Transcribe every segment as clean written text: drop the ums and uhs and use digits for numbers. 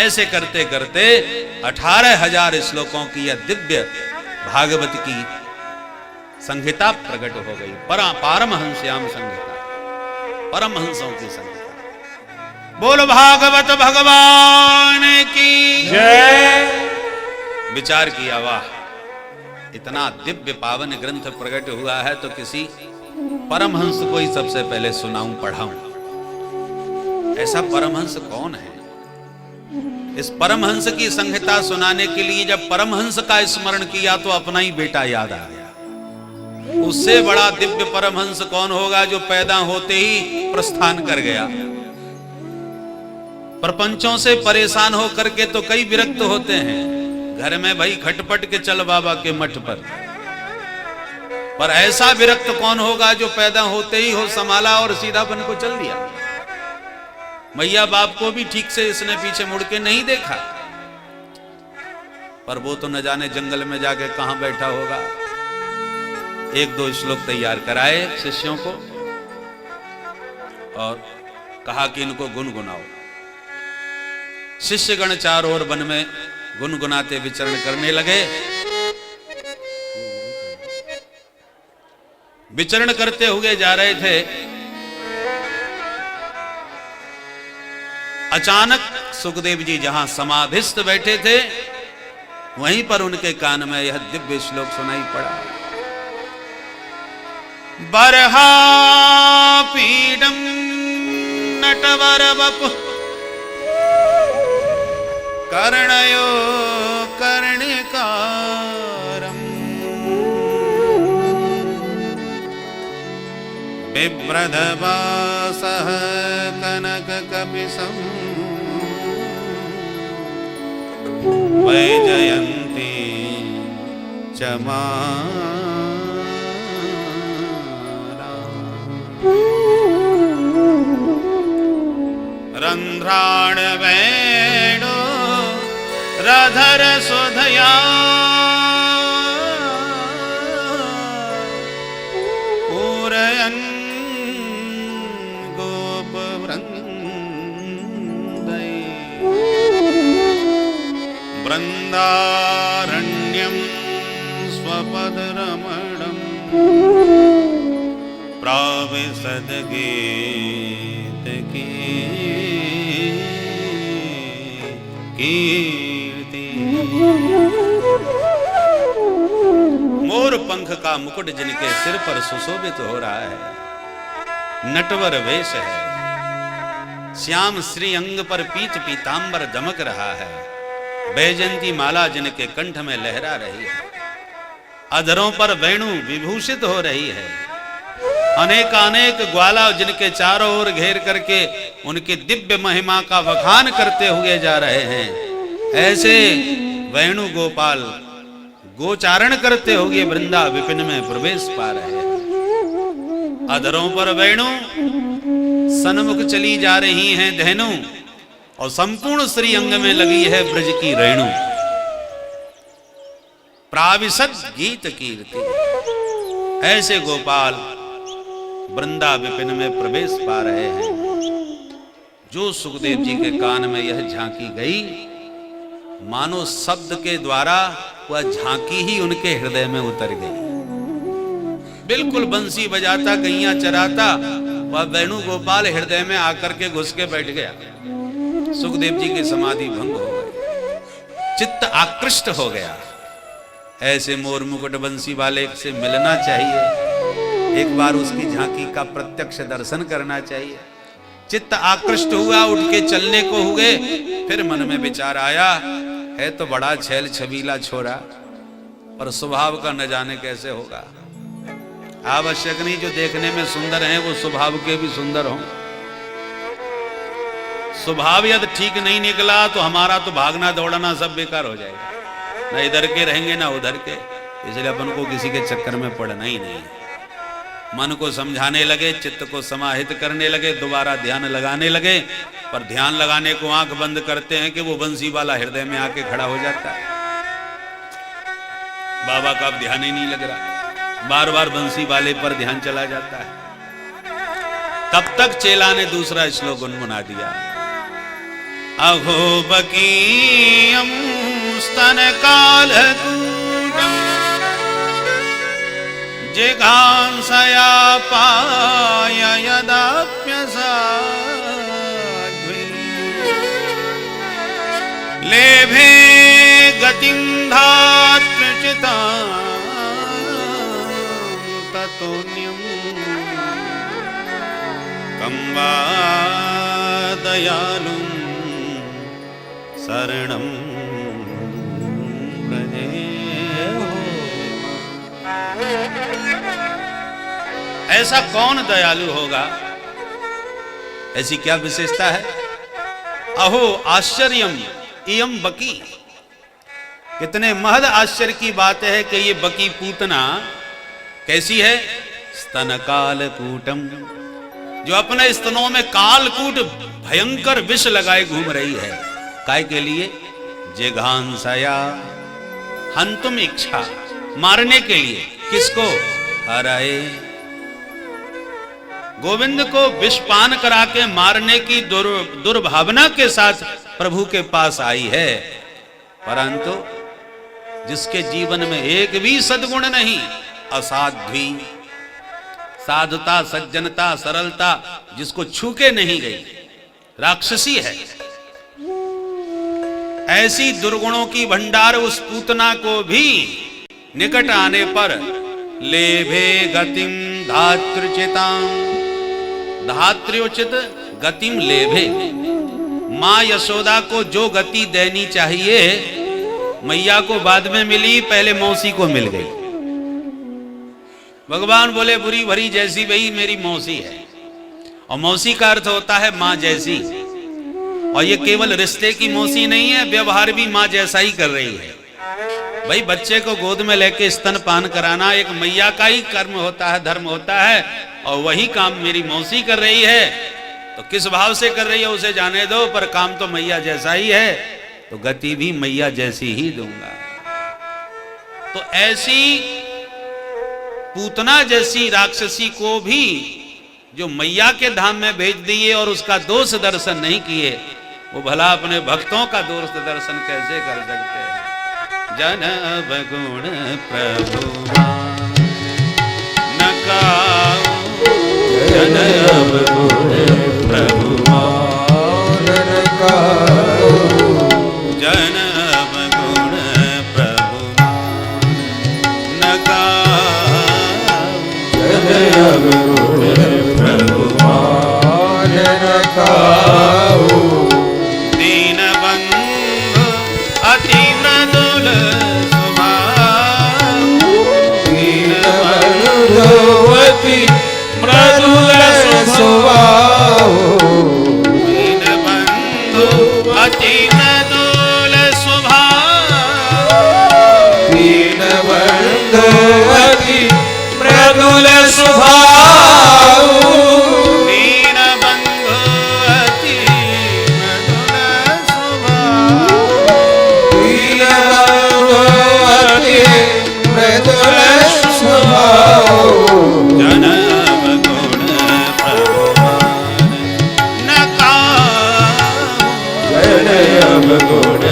ऐसे करते करते 18,000 श्लोकों की यह दिव्य भागवत की संहिता प्रकट हो गई। पारमहंस्याम संहिता, परमहंसों की संहिता। बोल भागवत भगवान की जय। विचार किया, वाह, इतना दिव्य पावन ग्रंथ प्रकट हुआ है तो किसी परमहंस को ही सबसे पहले सुनाऊं, पढ़ाऊं। ऐसा परमहंस कौन है? इस परमहंस की संहिता सुनाने के लिए जब परमहंस का स्मरण किया तो अपना ही बेटा याद आ गया। उससे बड़ा दिव्य परमहंस कौन होगा जो पैदा होते ही प्रस्थान कर गया। प्रपंचों से परेशान होकर के तो कई विरक्त होते हैं, घर में भाई खटपट के चल बाबा के मठ पर ऐसा विरक्त कौन होगा जो पैदा होते ही हो संभाला और सीधा बन को चल दिया। मैया बाप को भी ठीक से इसने पीछे मुड़ के नहीं देखा, पर वो तो न जाने जंगल में जाके कहां बैठा होगा। 1-2 श्लोक तैयार कराए शिष्यों को और कहा कि इनको गुनगुनाओ। शिष्यगण चारों ओर वन में गुनगुनाते विचरण करने लगे। विचरण करते हुए जा रहे थे, अचानक सुखदेव जी जहां समाधिस्थ बैठे थे वहीं पर उनके कान में यह दिव्य श्लोक सुनाई पड़ा। बरहा पीडम नटवर वपु कर्णयो कर्णिकारम् बिभ्रधवासः कनककपिशम् वैजयन्ती च रंध्राण वेणु रधर सुधया पूरयन् गोप वृंदै वृंदारण्यं स्वपदरमणम् प्राविशद गीत कीर्ति। मोर पंख का मुकुट जिनके सिर पर सुशोभित हो रहा है, नटवर वेश है, श्याम श्री अंग पर पीत पीतांबर दमक रहा है, बैजंती माला जिनके कंठ में लहरा रही है, अधरों पर वेणु विभूषित हो रही है, अनेकानेक ग्वाला जिनके चारों ओर घेर करके उनकी दिव्य महिमा का वखान करते हुए जा रहे हैं, ऐसे वेणु गोपाल गोचारण करते हुए वृंदा विपिन में प्रवेश पा रहे हैं। अधरों पर वेणु, सन्मुख चली जा रही हैं धेनु और संपूर्ण श्री अंग में लगी है ब्रज की रेणु। प्राविशद गीत कीर्ति, ऐसे गोपाल वृंदा विपिन में प्रवेश पा रहे हैं। जो सुखदेव जी के कान में यह झांकी गई, मानो शब्द के द्वारा वह झांकी ही उनके हृदय में उतर गई। बिल्कुल बंसी बजाता गैया चराता वह वेणु गोपाल हृदय में आकर के घुस के बैठ गया। सुखदेव जी की समाधि भंग हो गई, चित्त आकृष्ट हो गया। ऐसे मोर मुकुट बंसी वाले से मिलना चाहिए, एक बार उसकी झांकी का प्रत्यक्ष दर्शन करना चाहिए। चित्त आकृष्ट हुआ, उठ के चलने को हुए। फिर मन में विचार आया, है तो बड़ा छैल छबीला छोरा, पर स्वभाव का न जाने कैसे होगा। आवश्यक नहीं जो देखने में सुंदर हैं वो स्वभाव के भी सुंदर हों। स्वभाव यदि ठीक नहीं निकला तो हमारा तो भागना दौड़ना सब बेकार हो जाएगा, ना इधर के रहेंगे ना उधर के। इसलिए अपन को किसी के चक्कर में पड़ना ही नहीं। मन को समझाने लगे, चित्त को समाहित करने लगे, दोबारा ध्यान लगाने लगे, पर ध्यान लगाने को आंख बंद करते हैं कि वो बंसी वाला हृदय में आके खड़ा हो जाता है। बाबा का अब ध्यान ही नहीं लग रहा, बार बार बंसी वाले पर ध्यान चला जाता है। तब तक चेला ने दूसरा श्लोक गुनगुना दिया। अहो बकीयं स्तनकालकूटं जिघांसया पाय यदाप्यसाध्वी लेभे गतिं धातृचितां ततोऽन्यं कं वा दयालुं शरणं ऐसा कौन दयालु होगा? ऐसी क्या विशेषता है? अहो आश्चर्यम इयम बकी, कितने महद आश्चर्य की बात है कि ये बकी पूतना कैसी है? स्तन कालकूटम, जो अपने स्तनों में कालकूट भयंकर विष लगाए घूम रही है। काय के लिए? जिघांसया, हंतुम इच्छा, मारने के लिए। किसको? हराए, गोविंद को विषपान करा के मारने की दुर्भावना के साथ प्रभु के पास आई है। परंतु जिसके जीवन में एक भी सद्गुण नहीं, असाध्वी, साधुता, सज्जनता, सरलता जिसको छू के नहीं गई, राक्षसी है। ऐसी दुर्गुणों की भंडार उस पूतना को भी निकट आने पर लेभे गतिम धातृचितां, धात्र्योचित गतिम लेभे, मां यशोदा को जो गति देनी चाहिए मैया को बाद में मिली, पहले मौसी को मिल गई। भगवान बोले बुरी भरी जैसी वही मेरी मौसी है, और मौसी का अर्थ होता है मां जैसी। और ये केवल रिश्ते की मौसी नहीं है, व्यवहार भी मां जैसा ही कर रही है। भाई बच्चे को गोद में लेके स्तनपान कराना एक मैया का ही कर्म होता है, धर्म होता है, और वही काम मेरी मौसी कर रही है। तो किस भाव से कर रही है उसे जाने दो, पर काम तो मैया जैसा ही है, तो गति भी मैया जैसी ही दूंगा। तो ऐसी पूतना जैसी राक्षसी को भी जो मैया के धाम में भेज दिए और उसका दोष दर्शन नहीं किए, वो भला अपने भक्तों का दोष दर्शन कैसे कर सकते हैं? जनब गुण प्रभु नकाओ, जनब गुण प्रभु नकाओ, जनब गुण प्रभु नकाओ, जनब गुण प्रभु नकाओ। दीन बंधु अति मृदुल स्वभाव, दीन बंधु अति मृदुल स्वभाव, दीन बंधु अति मृदुल स्वभाव, दीन बंधु अति मृदुल स्वभाव, दीन बंधु अति मृदुल स्वभाव, दीन बंधु अति मृदुल स्वभाव। जनब गुण प्रभु नकाओ, जनब गुण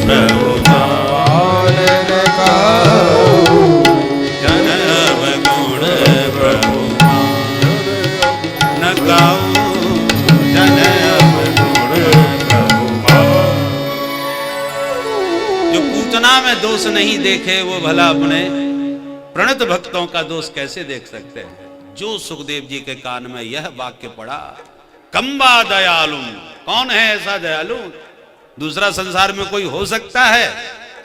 प्रभु नकाओ, जनब गुण प्रभु नकाओ, जनब गुण प्रभु। जो पूतना में दोष नहीं देखे वो भला अपने प्रणत भक्तों का दोष कैसे देख सकते हैं? जो सुखदेव जी के कान में यह वाक्य पड़ा, कंबा दयालु, कौन है ऐसा दयालु? दूसरा संसार में कोई हो सकता है?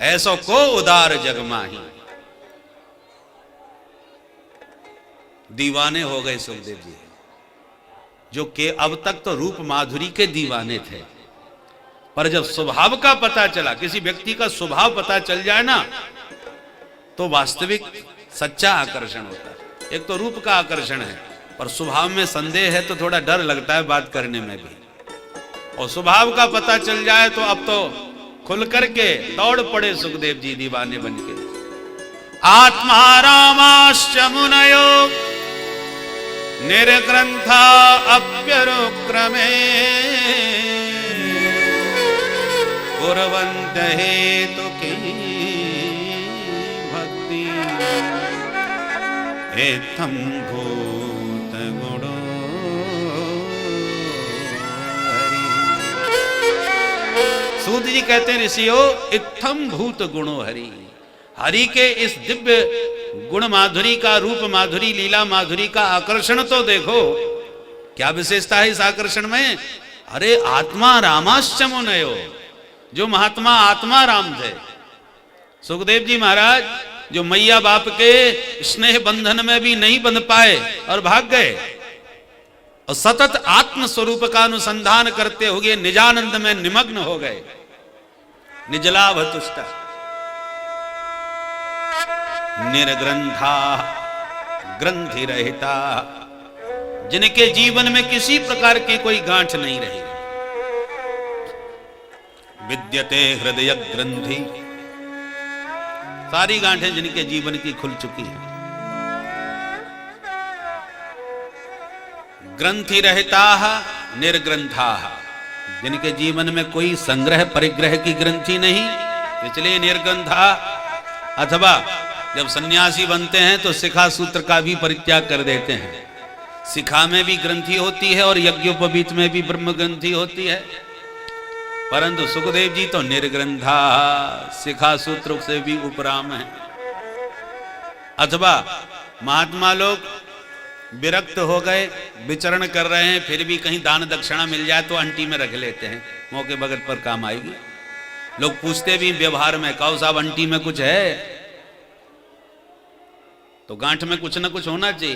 ऐसो को उदार जगमाही। दीवाने हो गए सुखदेव जी, जो के अब तक तो रूप माधुरी के दीवाने थे, पर जब स्वभाव का पता चला, किसी व्यक्ति का स्वभाव पता चल जाए ना, तो वास्तविक सच्चा आकर्षण होता है। एक तो रूप का आकर्षण है, पर स्वभाव में संदेह है तो थोड़ा डर लगता है बात करने में भी। और स्वभाव का पता चल जाए तो अब तो खुल करके दौड़ पड़े सुखदेव जी दीवाने बनके। आत्मा रामाश्च मुनयो निर्ग्रंथा अप्यरुक्रमे गुरवंत हेतु की भक्ति इत्थम भूत गुणो हरि। सूत जी कहते हैं ऋषियों, इत्थम भूत गुणो हरि, हरि के इस दिव्य गुण माधुरी का, रूप माधुरी, लीला माधुरी का आकर्षण तो देखो। क्या विशेषता है इस आकर्षण में? अरे आत्मा रामाश्च मुनयो, जो महात्मा आत्मा राम थे। सुखदेव जी महाराज जो मैया बाप के स्नेह बंधन में भी नहीं बंध पाए और भाग गए, और सतत आत्म स्वरूप का अनुसंधान करते हुए निजानंद में निमग्न हो गए। निजलाभ तुष्टा निर्ग्रंथा ग्रंथि रहिता, जिनके जीवन में किसी प्रकार की कोई गांठ नहीं रही। विद्यते हृदय ग्रंथि, सारी गांठें जिनके जीवन की खुल चुकी हैं। ग्रंथि रहिता निर्ग्रंथा, जिनके जीवन में कोई संग्रह परिग्रह की ग्रंथि नहीं, इसलिए निर्ग्रंथा। अथवा जब सन्यासी बनते हैं तो शिखा सूत्र का भी परित्याग कर देते हैं। शिखा में भी ग्रंथि होती है और यज्ञोपवीत में भी ब्रह्म ग्रंथि होती है, परंतु सुखदेव जी तो निर्ग्रंथा, शिखा सूत्र से भी उपराम है। अथवा महात्मा लोग विरक्त हो गए, विचरण कर रहे हैं, फिर भी कहीं दान दक्षिणा मिल जाए तो अंटी में रख लेते हैं, मौके बगत पर काम आएगी। लोग पूछते भी व्यवहार में, कहो साहब अंटी में कुछ है? तो गांठ में कुछ ना कुछ होना चाहिए,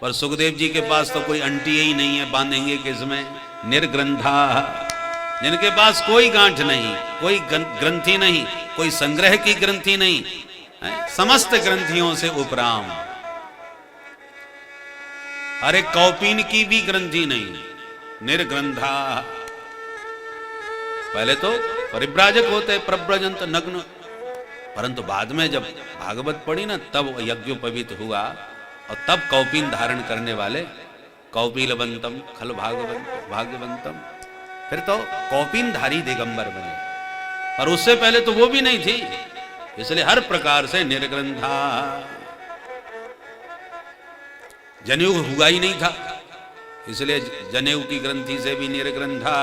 पर सुखदेव जी के पास तो कोई अंटी ही नहीं है, बांधेंगे किसमें? निर्ग्रंथा, जिनके पास कोई गांठ नहीं, कोई ग्रंथि नहीं, कोई संग्रह की ग्रंथि नहीं, समस्त ग्रंथियों से उपराम। अरे कौपीन की भी ग्रंथि नहीं, निर्ग्रंथा। पहले तो परिव्राजक होते, प्रव्रजंत नग्न, परंतु बाद में जब भागवत पढ़ी ना, तब यज्ञोपवीत हुआ और तब कौपीन धारण करने वाले कौपीलवंतम खल भाग्यवंतम, फिर तो कौपीन धारी दिगंबर बने, और उससे पहले तो वो भी नहीं थी। इसलिए हर प्रकार से निर्ग्रंथा। जनेऊ हुआ ही नहीं था, इसलिए जनेऊ की ग्रंथि से भी निर्ग्रंथा,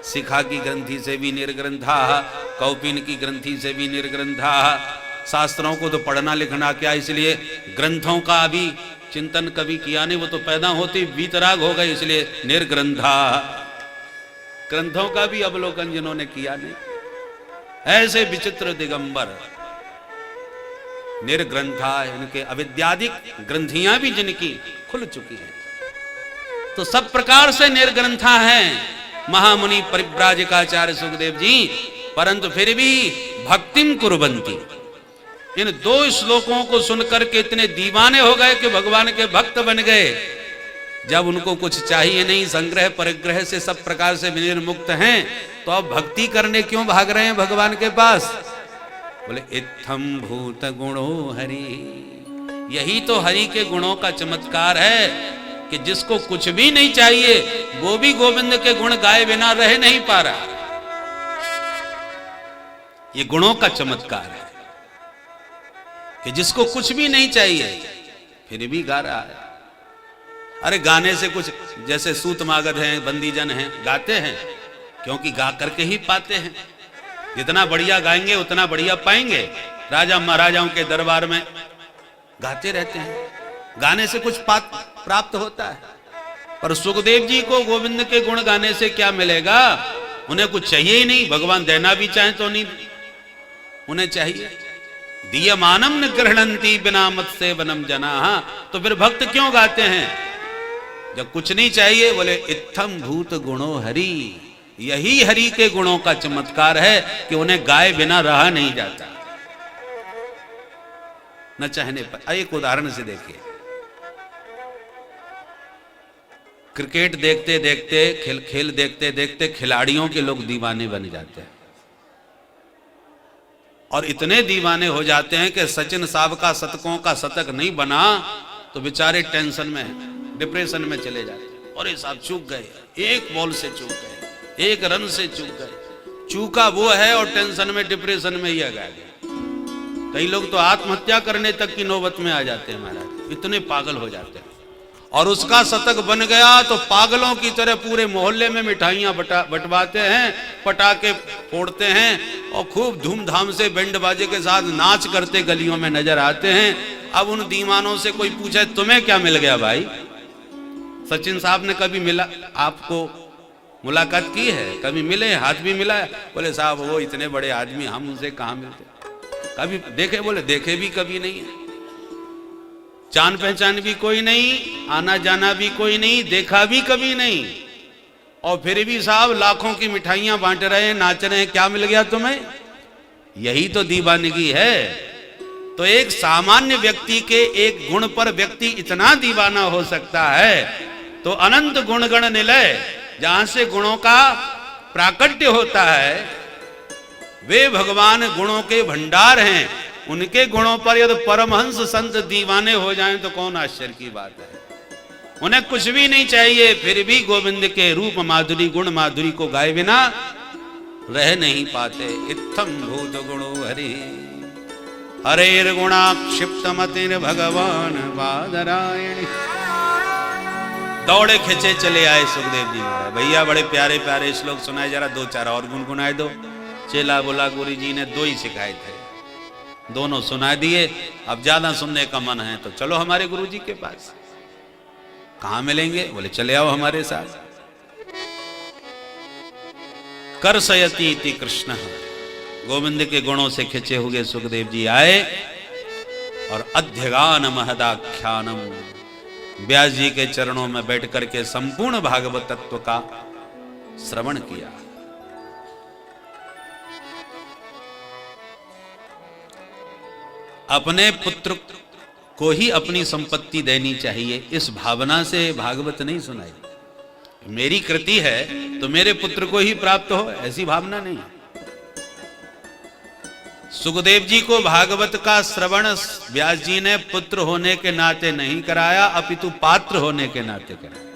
शिखा की ग्रंथि से भी निर्ग्रंथा, कौपीन की ग्रंथि से भी निर्ग्रंथा। शास्त्रों को तो पढ़ना लिखना क्या, इसलिए ग्रंथों का भी चिंतन कभी किया नहीं, वो तो पैदा होते वीतराग हो गए, इसलिए निर्ग्रंथा। ग्रंथों का भी अवलोकन जिन्होंने किया नहीं, ऐसे विचित्र दिगंबर निर्ग्रंथा, इनके अविद्यादिक ग्रंथियां भी जिनकी खुल चुकी हैं, तो सब प्रकार से निर्ग्रंथा हैं महामुनि परिव्राजकाचार्य सुखदेव जी। परंतु फिर भी भक्तिम कुर्वन्ति, इन दो श्लोकों को सुनकर के इतने दीवाने हो गए कि भगवान के भक्त बन गए। जब उनको कुछ चाहिए नहीं, संग्रह परिग्रह से सब प्रकार से विनिर्मुक्त हैं, तो अब भक्ति करने क्यों भाग रहे हैं भगवान के पास? बोले इत्थम भूत गुणो हरि, यही तो हरि के गुणों का चमत्कार है कि जिसको कुछ भी नहीं चाहिए वो भी गोविंद के गुण गाए बिना रह नहीं पा रहा। ये गुणों का चमत्कार है कि जिसको कुछ भी नहीं चाहिए फिर भी गा रहा है। अरे गाने से कुछ, जैसे सूत मागध हैं, बंदीजन हैं, गाते हैं क्योंकि गा करके ही पाते हैं। जितना बढ़िया गाएंगे उतना बढ़िया पाएंगे। राजा महाराजाओं के दरबार में गाते रहते हैं, गाने से कुछ प्राप्त होता है। पर सुखदेव जी को गोविंद के गुण गाने से क्या मिलेगा? उन्हें कुछ चाहिए ही नहीं, भगवान देना भी चाहे तो नहीं, उन्हें चाहिए दीयमानम न गृह्णन्ति बिना मत से वनम जना। तो फिर भक्त क्यों गाते हैं जब कुछ नहीं चाहिए? बोले इत्थम भूत गुणो हरि, यही हरि के गुणों का चमत्कार है कि उन्हें गाए बिना रहा नहीं जाता न चाहने पर। एक उदाहरण से देखिए, क्रिकेट देखते देखते, खेल देखते देखते खिलाड़ियों के लोग दीवाने बन जाते हैं, और इतने दीवाने हो जाते हैं कि सचिन साहब का शतकों का शतक नहीं बना तो बेचारे टेंशन में, डिप्रेशन में चले जाते हैं। और ये साहब चूक गए, एक बॉल से चूक गए, एक रन से चूक गए, चूका वो है और टेंशन में डिप्रेशन में ही आ गया। कई लोग तो आत्महत्या करने तक की नौबत में आ जाते हैं महाराज, इतने पागल हो जाते हैं। और उसका शतक बन गया तो पागलों की तरह पूरे मोहल्ले में मिठाइयां बंटवाते हैं, पटाखे फोड़ते हैं और खूब धूमधाम से बैंड बाजे के साथ नाच करते गलियों में नजर आते हैं। अब उन दीवानों से कोई पूछे तुम्हें क्या मिल गया भाई? सचिन साहब ने कभी मिला आपको मुलाकात की है? कभी मिले, हाथ भी मिला है? बोले साहब वो इतने बड़े आदमी, हम उनसे कहाँ मिलते? कभी देखे? बोले देखे भी कभी नहीं है। जान पहचान भी कोई नहीं, आना जाना भी कोई नहीं, देखा भी कभी नहीं, और फिर भी साहब लाखों की मिठाइयां बांट रहे हैं, नाच रहे हैं। क्या मिल गया तुम्हें? यही तो दीवानगी है। तो एक सामान्य व्यक्ति के एक गुण पर व्यक्ति इतना दीवाना हो सकता है, तो अनंत गुणगण निलय, जहां से गुणों का प्राकट्य होता है, वे भगवान गुणों के भंडार हैं। उनके गुणों पर यदि परमहंस संत दीवाने हो जाएं तो कौन आश्चर्य की बात है। उन्हें कुछ भी नहीं चाहिए, फिर भी गोविंद के रूप माधुरी गुण माधुरी को गाए बिना रह नहीं पाते। इत्थम भूत गुणो हरि हरेर गुणाक्षिप्त मतिर भगवान बादरायण। दौड़े खिंचे चले आए सुखदेव जी महाराज, भैया बड़े प्यारे प्यारे श्लोक सुनाए, जरा दो चार और गुनगुनाए दो। चेला बोला गुरु जी ने दो ही सिखाए थे, दोनों सुना दिए। अब ज्यादा सुनने का मन है तो चलो हमारे गुरु जी के पास। कहां मिलेंगे? बोले चले आओ हमारे साथ। करसयति इति कृष्ण, गोविंद के गुणों से खिंचे हुए सुखदेव जी आए और अध्यगान महदाख्यानम, व्यास जी के चरणों में बैठ करके संपूर्ण भागवत तत्व का श्रवण किया। अपने पुत्र को ही अपनी संपत्ति देनी चाहिए, इस भावना से भागवत नहीं सुनाई। मेरी कृति है तो मेरे पुत्र को ही प्राप्त हो, ऐसी भावना नहीं। सुखदेव जी को भागवत का श्रवण व्यास जी ने पुत्र होने के नाते नहीं कराया, अपितु पात्र होने के नाते कराया।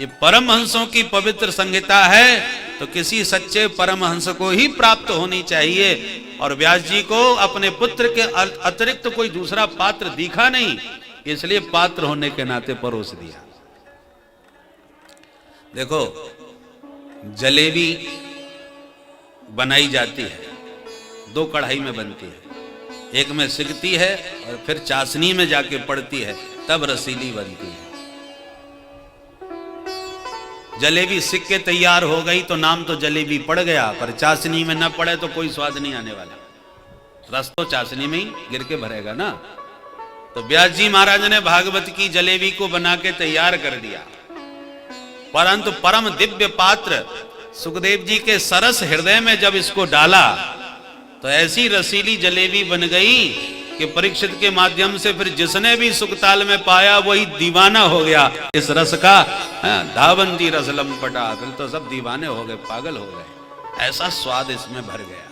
ये परमहंसों की पवित्र संहिता है, तो किसी सच्चे परमहंस को ही प्राप्त होनी चाहिए। और व्यास जी को अपने पुत्र के अतिरिक्त कोई दूसरा पात्र दिखा नहीं, इसलिए पात्र होने के नाते परोस दिया। देखो, जलेबी बनाई जाती है, दो कढ़ाई में बनती है, एक में सिकती है और फिर चाशनी में जाके पड़ती है, तब रसीली बनती है। जलेबी सिक के तैयार हो गई तो नाम तो जलेबी पड़ गया, पर चाशनी में न पड़े तो कोई स्वाद नहीं आने वाला। रस तो चाशनी में ही गिर के भरेगा ना। तो व्यास जी महाराज ने भागवत की जलेबी को बना के तैयार कर दिया, परंतु परम दिव्य पात्र सुखदेव जी के सरस हृदय में जब इसको डाला तो ऐसी रसीली जलेबी बन गई कि परीक्षित के माध्यम से फिर जिसने भी सुखताल में पाया वही दीवाना हो गया इस रस का। धावंती रस लंपटा, फिर तो सब दीवाने हो गए, पागल हो गए, ऐसा स्वाद इसमें भर गया।